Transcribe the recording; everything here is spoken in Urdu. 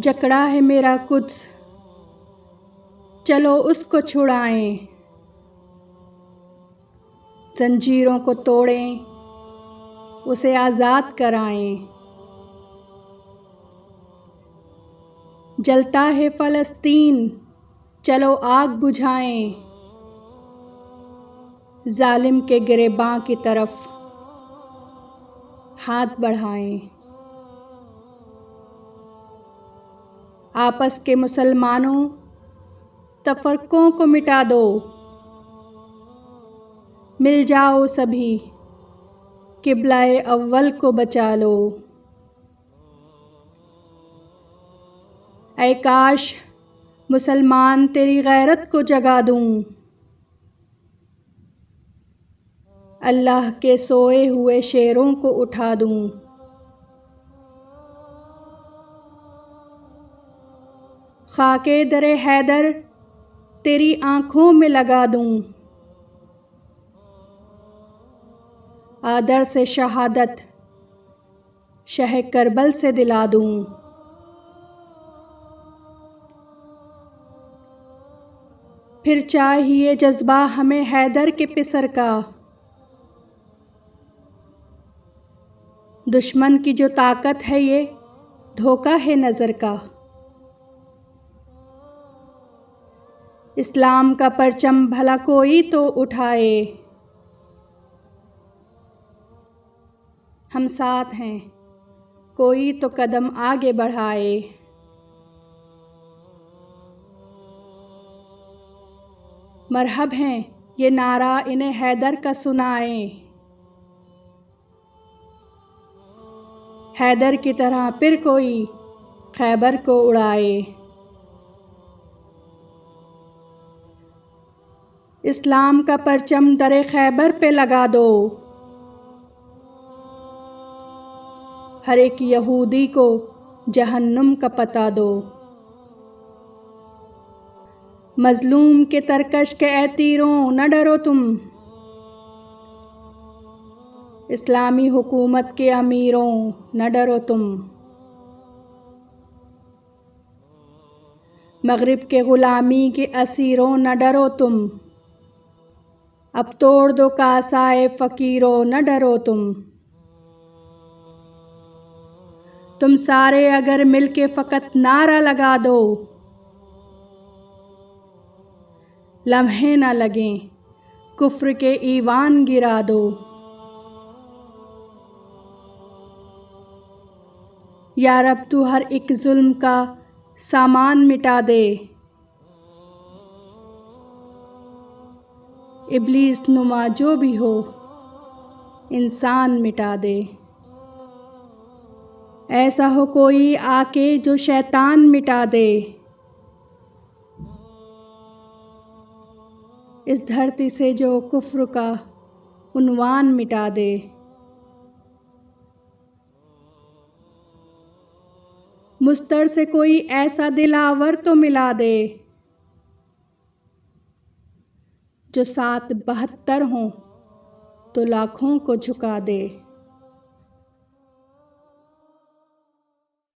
جکڑا ہے میرا قدس، چلو اس کو چھڑائیں، زنجیروں کو توڑیں، اسے آزاد کرائیں۔ جلتا ہے فلسطین، چلو آگ بجھائیں، ظالم کے گریباں کی طرف ہاتھ بڑھائیں۔ آپس کے مسلمانوں، تفرقوں کو مٹا دو، مل جاؤ سبھی، قبلہ اول کو بچا لو۔ اے کاش مسلمان تیری غیرت کو جگا دوں، اللہ کے سوئے ہوئے شیروں کو اٹھا دوں۔ خاک در حیدر تیری آنکھوں میں لگا دوں، آدر سے شہادت شہ کربل سے دلا دوں۔ پھر چاہیے جذبہ ہمیں حیدر کے پسر کا، دشمن کی جو طاقت ہے یہ دھوکہ ہے نظر کا۔ اسلام کا پرچم بھلا کوئی تو اٹھائے، ہم ساتھ ہیں کوئی تو قدم آگے بڑھائے۔ مرحب ہیں یہ نعرہ انہیں حیدر کا سنائیں، حیدر کی طرح پھر کوئی خیبر کو اڑائے۔ اسلام کا پرچم در خیبر پہ لگا دو، ہر ایک یہودی کو جہنم کا پتہ دو۔ مظلوم کے ترکش کے اے تیروں نہ ڈرو تم، اسلامی حکومت کے امیروں نہ ڈرو تم۔ مغرب کے غلامی کے اسیروں نہ ڈرو تم، اب توڑ دو کاسائے فقیروں نہ ڈرو تم۔ تم سارے اگر مل کے فقط نعرہ لگا دو، لمحے نہ لگیں کفر کے ایوان گرا دو۔ یا رب تو ہر ایک ظلم کا سامان مٹا دے، ابلیس نما جو بھی ہو انسان مٹا دے۔ ایسا ہو کوئی آ کے جو شیطان مٹا دے، اس دھرتی سے جو کفر کا عنوان مٹا دے۔ مستر سے کوئی ایسا دلاور تو ملا دے، جو 772 ہوں تو لاکھوں کو جھکا دے۔